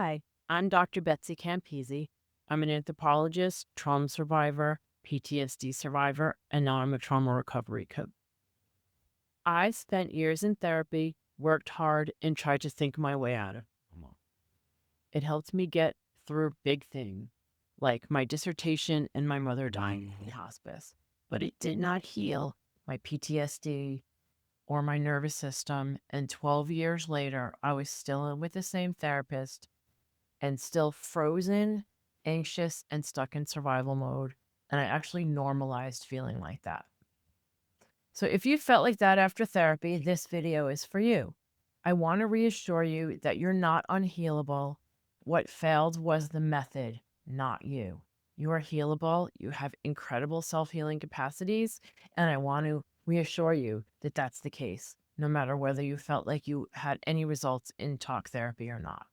Hi, I'm Dr. Betsy Campisi. I'm an anthropologist, trauma survivor, PTSD survivor, and now I'm a trauma recovery coach. I spent years in therapy, worked hard, and tried to think my way out of trauma. It helped me get through big things, like my dissertation and my mother dying in hospice. But it did not heal my PTSD or my nervous system. And 12 years later, I was still with the same therapist and still frozen, anxious, and stuck in survival mode. And I actually normalized feeling like that. So if you felt like that after therapy, this video is for you. I want to reassure you that you're not unhealable. What failed was the method, not you. You are healable. You have incredible self-healing capacities. And I want to reassure you that that's the case, no matter whether you felt like you had any results in talk therapy or not.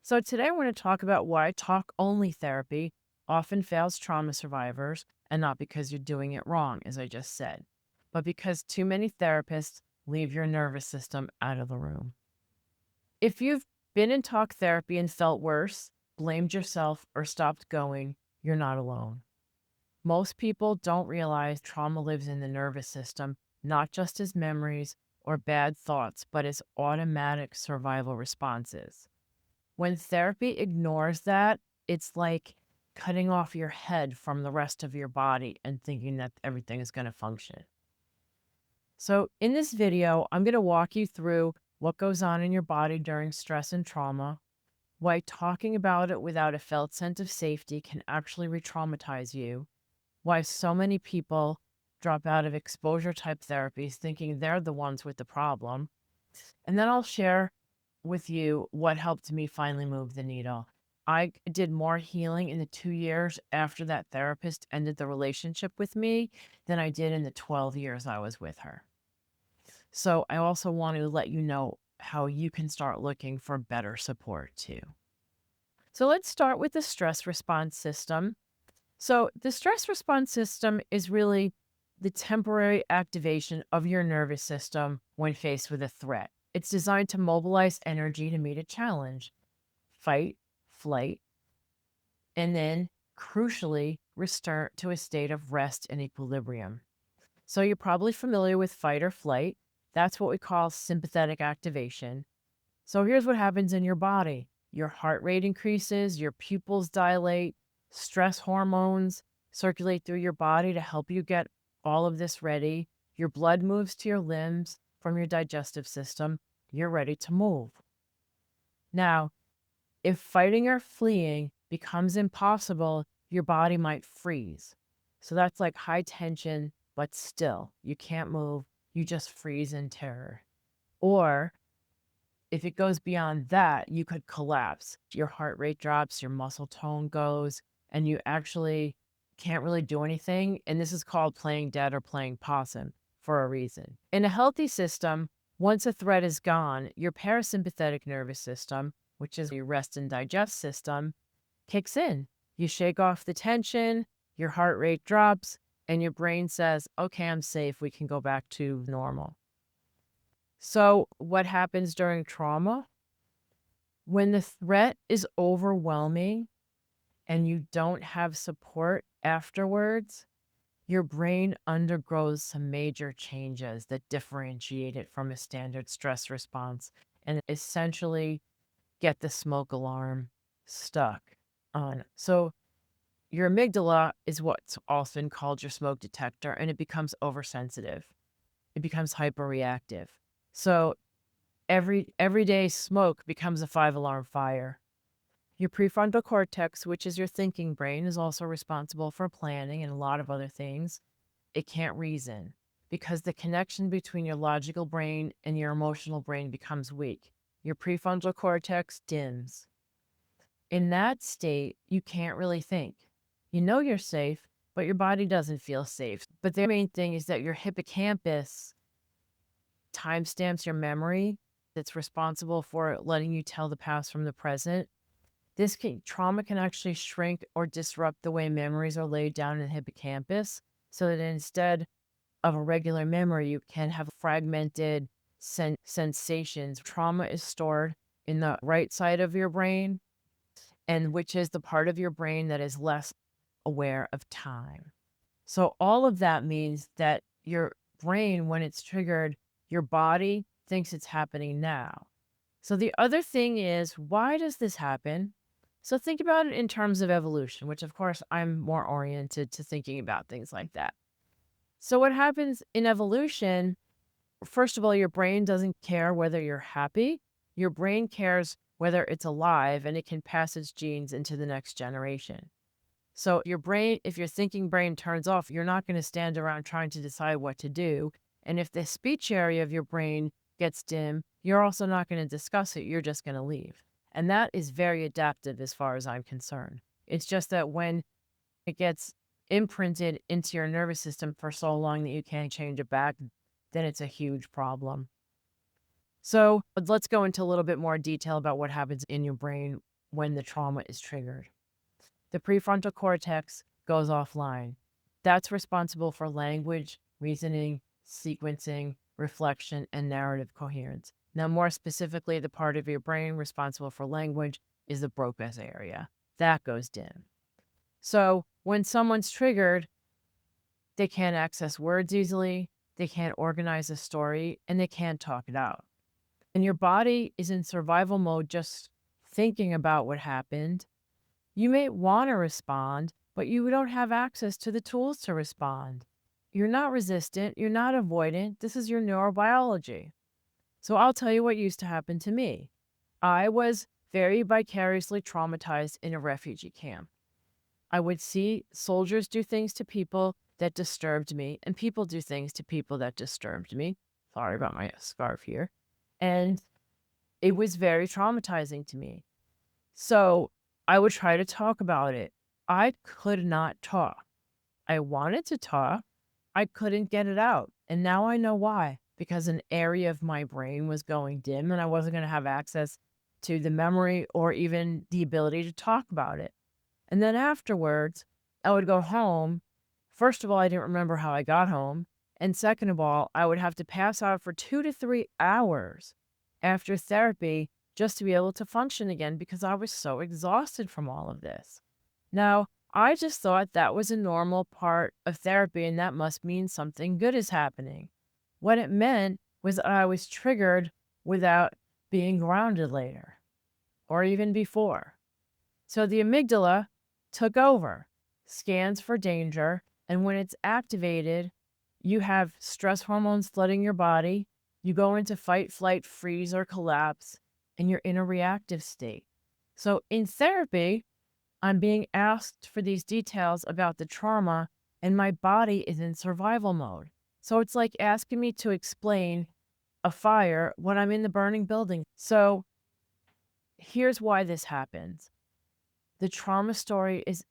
So today I want to talk about why talk-only therapy often fails trauma survivors, and not because you're doing it wrong, as I just said, but because too many therapists leave your nervous system out of the room. If you've been in talk therapy and felt worse, blamed yourself, or stopped going, you're not alone. Most people don't realize trauma lives in the nervous system, not just as memories or bad thoughts, but as automatic survival responses. When therapy ignores that, it's like cutting off your head from the rest of your body and thinking that everything is going to function. So in this video, I'm going to walk you through what goes on in your body during stress and trauma, why talking about it without a felt sense of safety can actually re-traumatize you, why so many people drop out of exposure type therapies thinking they're the ones with the problem, and then I'll share with you what helped me finally move the needle. I did more healing in the 2 years after that therapist ended the relationship with me than I did in the 12 years I was with her. So I also want to let you know how you can start looking for better support too. So let's start with the stress response system. So the stress response system is really the temporary activation of your nervous system when faced with a threat. It's designed to mobilize energy to meet a challenge, fight, flight, and then, crucially, restore to a state of rest and equilibrium. So you're probably familiar with fight or flight. That's what we call sympathetic activation. So here's what happens in your body. Your heart rate increases, your pupils dilate, stress hormones circulate through your body to help you get all of this ready. Your blood moves to your limbs from your digestive system. You're ready to move. Now, if fighting or fleeing becomes impossible, your body might freeze. So that's like high tension, but still, you can't move. You just freeze in terror. Or if it goes beyond that, you could collapse. Your heart rate drops, your muscle tone goes, and you actually can't really do anything. And this is called playing dead or playing possum for a reason. In a healthy system, once a threat is gone, your parasympathetic nervous system, which is your rest and digest system, kicks in. You shake off the tension, your heart rate drops, and your brain says, okay, I'm safe. We can go back to normal. So what happens during trauma? When the threat is overwhelming and you don't have support afterwards, your brain undergoes some major changes that differentiate it from a standard stress response and essentially get the smoke alarm stuck on. So your amygdala is what's often called your smoke detector, and it becomes oversensitive. It becomes hyperreactive. So everyday smoke becomes a 5-alarm fire. Your prefrontal cortex, which is your thinking brain, is also responsible for planning and a lot of other things. It can't reason because the connection between your logical brain and your emotional brain becomes weak. Your prefrontal cortex dims. In that state, you can't really think. You know you're safe, but your body doesn't feel safe. But the main thing is that your hippocampus timestamps your memory that's responsible for letting you tell the past from the present. Trauma can actually shrink or disrupt the way memories are laid down in the hippocampus so that instead of a regular memory, you can have fragmented sensations. Trauma is stored in the right side of your brain, and which is the part of your brain that is less aware of time. So all of that means that your brain, when it's triggered, your body thinks it's happening now. So the other thing is, why does this happen? So think about it in terms of evolution, which of course I'm more oriented to thinking about things like that. So what happens in evolution, first of all, your brain doesn't care whether you're happy. Your brain cares whether it's alive and it can pass its genes into the next generation. So your brain, if your thinking brain turns off, you're not going to stand around trying to decide what to do. And if the speech area of your brain gets dim, you're also not going to discuss it. You're just going to leave. And that is very adaptive as far as I'm concerned. It's just that when it gets imprinted into your nervous system for so long that you can't change it back, then it's a huge problem. So let's go into a little bit more detail about what happens in your brain when the trauma is triggered. The prefrontal cortex goes offline. That's responsible for language, reasoning, sequencing, reflection, and narrative coherence. Now, more specifically, the part of your brain responsible for language is the Broca's area. That goes dim. So when someone's triggered, they can't access words easily, they can't organize a story, and they can't talk it out. And your body is in survival mode just thinking about what happened. You may want to respond, but you don't have access to the tools to respond. You're not resistant. You're not avoidant. This is your neurobiology. So I'll tell you what used to happen to me. I was very vicariously traumatized in a refugee camp. I would see soldiers do things to people that disturbed me, and people do things to people that disturbed me. Sorry about my scarf here. And it was very traumatizing to me. So I would try to talk about it. I could not talk. I wanted to talk. I couldn't get it out. And now I know why. Because an area of my brain was going dim and I wasn't going to have access to the memory or even the ability to talk about it. And then afterwards, I would go home. First of all, I didn't remember how I got home. And second of all, I would have to pass out for 2 to 3 hours after therapy just to be able to function again because I was so exhausted from all of this. Now, I just thought that was a normal part of therapy and that must mean something good is happening. What it meant was that I was triggered without being grounded later or even before. So the amygdala took over, scans for danger, and when it's activated, you have stress hormones flooding your body, you go into fight, flight, freeze, or collapse, and you're in a reactive state. So in therapy, I'm being asked for these details about the trauma, and my body is in survival mode. So it's like asking me to explain a fire when I'm in the burning building. So here's why this happens. The trauma story is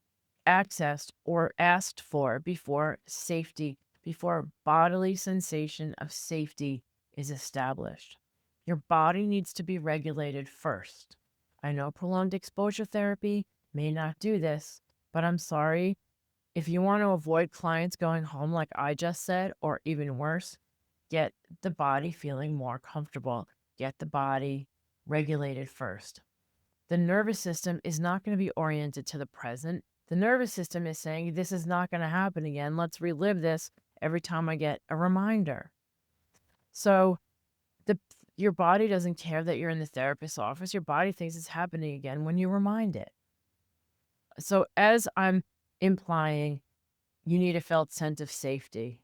accessed or asked for before safety, before bodily sensation of safety is established. Your body needs to be regulated first. I know prolonged exposure therapy may not do this, but I'm sorry. If you want to avoid clients going home like I just said, or even worse, get the body feeling more comfortable. Get the body regulated first. The nervous system is not going to be oriented to the present. The nervous system is saying, this is not going to happen again. Let's relive this every time I get a reminder. So your body doesn't care that you're in the therapist's office. Your body thinks it's happening again when you remind it. So as I'm implying, you need a felt sense of safety.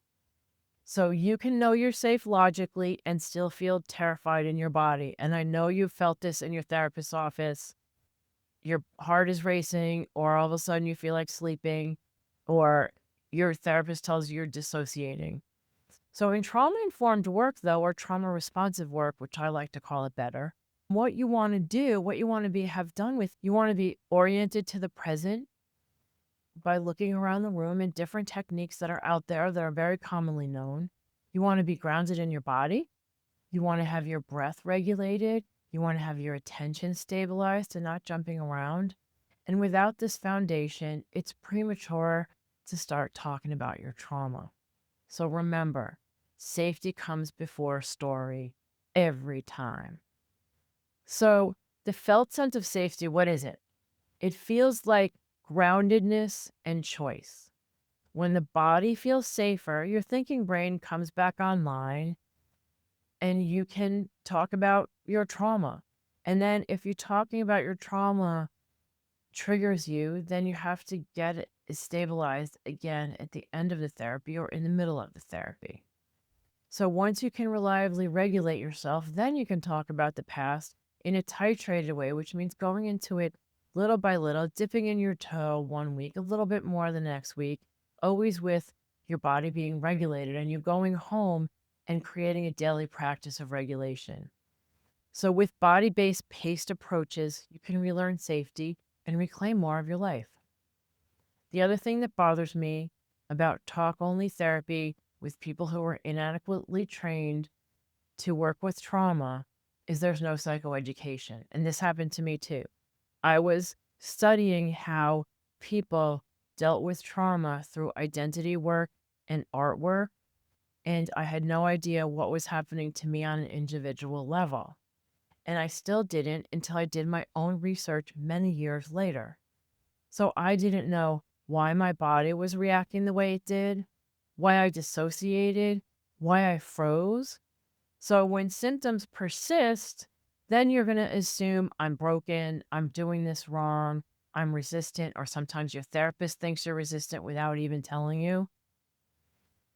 So you can know you're safe logically and still feel terrified in your body. And I know you've felt this in your therapist's office. Your heart is racing, or all of a sudden you feel like sleeping, or your therapist tells you you're dissociating. So in trauma-informed work, though, or trauma-responsive work, which I like to call it better, what you want to do, what you want to have done with, you want to be oriented to the present by looking around the room and different techniques that are out there that are very commonly known. You want to be grounded in your body. You want to have your breath regulated. You want to have your attention stabilized and not jumping around. And without this foundation, it's premature to start talking about your trauma. So remember, safety comes before story every time. So the felt sense of safety, what is it? It feels like groundedness and choice. When the body feels safer, your thinking brain comes back online and you can talk about your trauma. And then if you're talking about your trauma triggers you, then you have to get it stabilized again at the end of the therapy or in the middle of the therapy. So once you can reliably regulate yourself, then you can talk about the past in a titrated way, which means going into it little by little, dipping in your toe one week, a little bit more the next week, always with your body being regulated and you going home and creating a daily practice of regulation. So with body-based paced approaches, you can relearn safety and reclaim more of your life. The other thing that bothers me about talk-only therapy with people who are inadequately trained to work with trauma is there's no psychoeducation. And this happened to me too. I was studying how people dealt with trauma through identity work and artwork, and I had no idea what was happening to me on an individual level. And I still didn't until I did my own research many years later. So I didn't know why my body was reacting the way it did, why I dissociated, why I froze. So when symptoms persist, then you're going to assume I'm broken, I'm doing this wrong, I'm resistant, or sometimes your therapist thinks you're resistant without even telling you.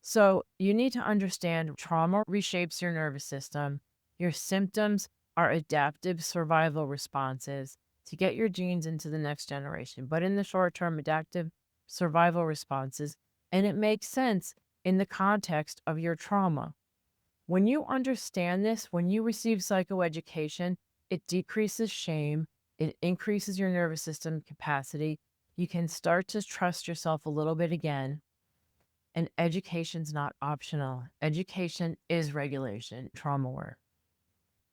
So you need to understand trauma reshapes your nervous system. Your symptoms are adaptive survival responses to get your genes into the next generation. But in the short term, adaptive survival responses, and it makes sense in the context of your trauma. When you understand this, when you receive psychoeducation, it decreases shame, it increases your nervous system capacity. You can start to trust yourself a little bit again. And education's not optional. Education is regulation, trauma work.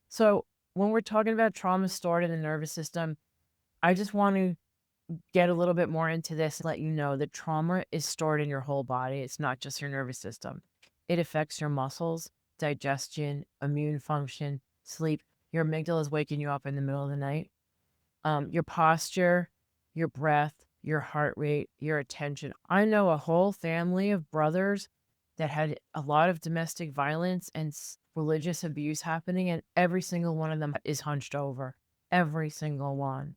So when we're talking about trauma stored in the nervous system, I just want to get a little bit more into this and let you know that trauma is stored in your whole body. It's not just your nervous system. It affects your muscles, digestion, immune function, sleep. Your amygdala is waking you up in the middle of the night. Your posture, your breath, your heart rate, your attention. I know a whole family of brothers that had a lot of domestic violence and religious abuse happening, and every single one of them is hunched over. Every single one.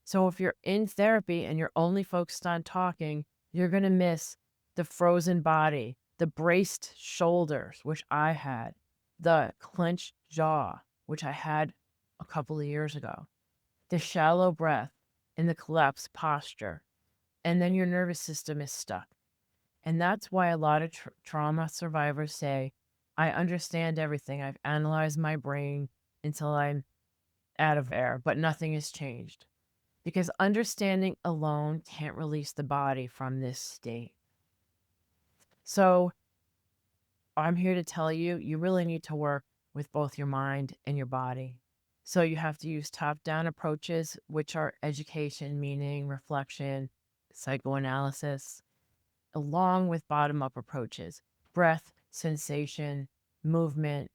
So if you're in therapy and you're only focused on talking, you're going to miss the frozen body, the braced shoulders, which I had, the clenched jaw, which I had a couple of years ago, the shallow breath, and the collapsed posture. And then your nervous system is stuck. And that's why a lot of trauma survivors say, I understand everything. I've analyzed my brain until I'm out of air, but nothing has changed. Because understanding alone can't release the body from this state. So I'm here to tell you, you really need to work with both your mind and your body. So you have to use top-down approaches, which are education, meaning, reflection, psychoanalysis, along with bottom-up approaches, breath, sensation, movement,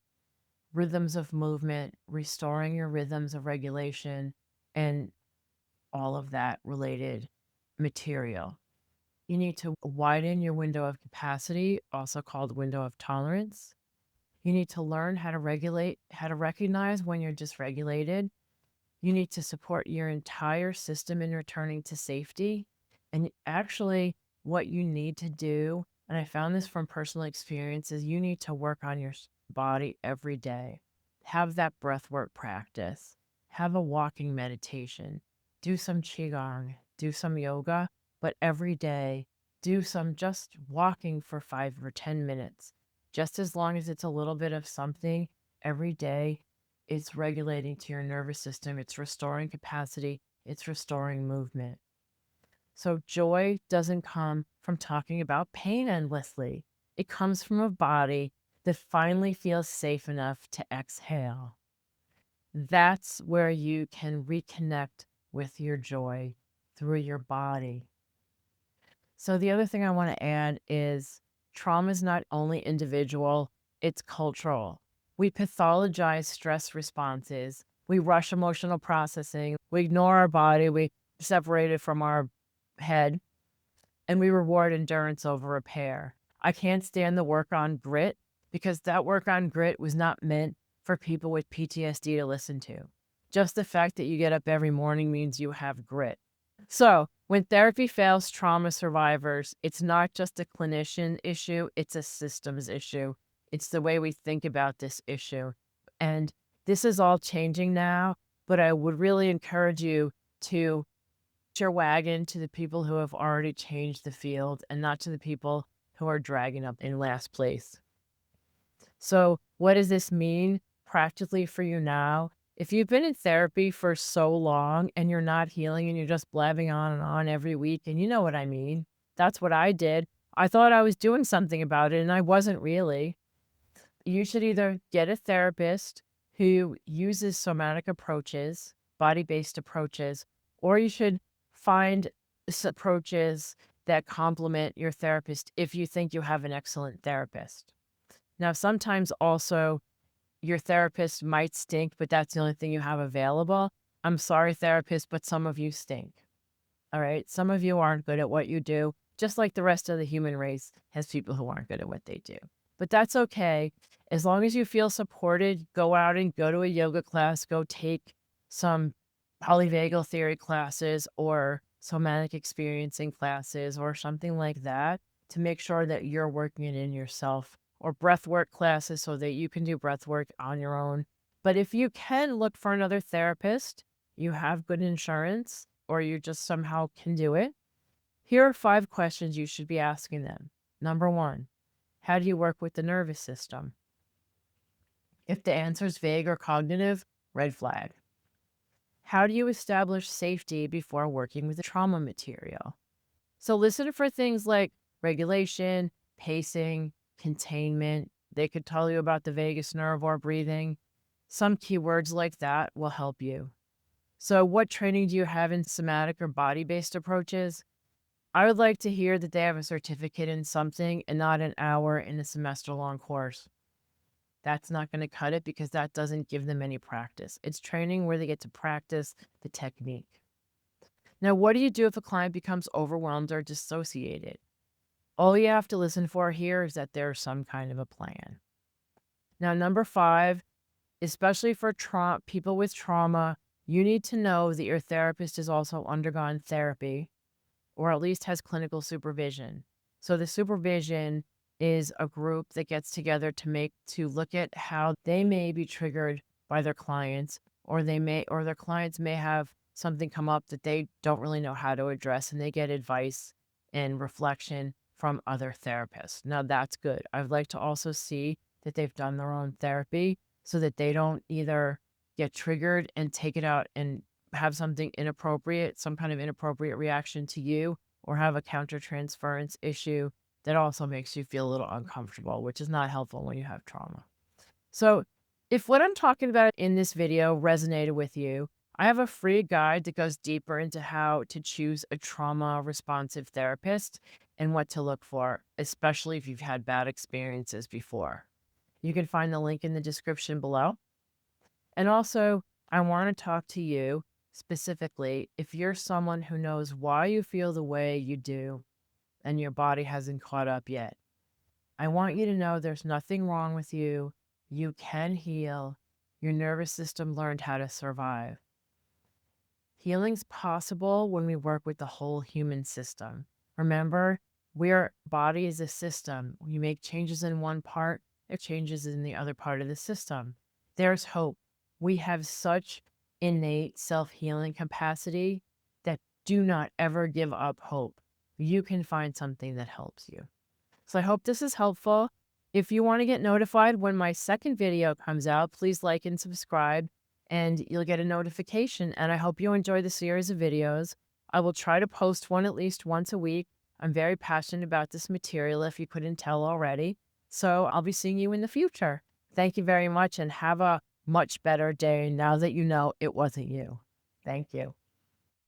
rhythms of movement, restoring your rhythms of regulation, and all of that related material. You need to widen your window of capacity, also called window of tolerance. You need to learn how to recognize when you're dysregulated. You need to support your entire system in returning to safety. And actually, what you need to do, and I found this from personal experience, is you need to work on your body every day. Have that breath work practice. Have a walking meditation. Do some qigong. Do some yoga. But every day, do some just walking for 5 or 10 minutes. Just as long as it's a little bit of something every day, it's regulating to your nervous system. It's restoring capacity. It's restoring movement. So joy doesn't come from talking about pain endlessly. It comes from a body that finally feels safe enough to exhale. That's where you can reconnect with your joy through your body. So the other thing I want to add is trauma is not only individual, it's cultural. We pathologize stress responses. We rush emotional processing. We ignore our body. We separated from our head, and we reward endurance over repair. I can't stand the work on grit because that work on grit was not meant for people with PTSD to listen to. Just the fact that you get up every morning means you have grit. So, when therapy fails trauma survivors, it's not just a clinician issue, it's a systems issue. It's the way we think about this issue. And this is all changing now, but I would really encourage you to hitch your wagon to the people who have already changed the field and not to the people who are dragging up in last place. So, what does this mean practically for you now? If you've been in therapy for so long and you're not healing and you're just blabbing on and on every week, and you know what I mean, that's what I did. I thought I was doing something about it and I wasn't really. You should either get a therapist who uses somatic approaches, body-based approaches, or you should find approaches that complement your therapist if you think you have an excellent therapist. Now, sometimes also your therapist might stink, but that's the only thing you have available. I'm sorry, therapist, but some of you stink. All right. Some of you aren't good at what you do, just like the rest of the human race has people who aren't good at what they do. But that's okay. As long as you feel supported, go out and go to a yoga class, go take some polyvagal theory classes or somatic experiencing classes or something like that to make sure that you're working it in yourself, or breath work classes so that you can do breath work on your own. But if you can look for another therapist, you have good insurance, or you just somehow can do it, here are 5 questions you should be asking them. Number 1, how do you work with the nervous system? If the answer is vague or cognitive, red flag. How do you establish safety before working with the trauma material? So listen for things like regulation, pacing, containment. They could tell you about the vagus nerve or breathing. Some keywords like that will help you. So what training do you have in somatic or body-based approaches? I would like to hear that they have a certificate in something and not an hour in a semester-long course. That's not going to cut it because that doesn't give them any practice. It's training where they get to practice the technique. Now, what do you do if a client becomes overwhelmed or dissociated? All you have to listen for here is that there's some kind of a plan. Now, number 5, especially for people with trauma, you need to know that your therapist has also undergone therapy or at least has clinical supervision. So the supervision is a group that gets together to look at how they may be triggered by their clients, or their clients may have something come up that they don't really know how to address, and they get advice and reflection from other therapists. Now that's good. I'd like to also see that they've done their own therapy so that they don't either get triggered and take it out and have something inappropriate, some kind of inappropriate reaction to you, or have a countertransference issue that also makes you feel a little uncomfortable, which is not helpful when you have trauma. So if what I'm talking about in this video resonated with you, I have a free guide that goes deeper into how to choose a trauma responsive therapist and what to look for, especially if you've had bad experiences before. You can find the link in the description below. And also, I want to talk to you specifically if you're someone who knows why you feel the way you do and your body hasn't caught up yet. I want you to know there's nothing wrong with you. You can heal. Your nervous system learned how to survive. Healing's possible when we work with the whole human system. Remember, our body is a system. When you make changes in one part, it changes in the other part of the system. There's hope. We have such innate self-healing capacity that do not ever give up hope. You can find something that helps you. So I hope this is helpful. If you want to get notified when my second video comes out, please like and subscribe, and you'll get a notification. And I hope you enjoy the series of videos. I will try to post one at least once a week. I'm very passionate about this material, if you couldn't tell already. So I'll be seeing you in the future. Thank you very much, and have a much better day now that you know it wasn't you. Thank you.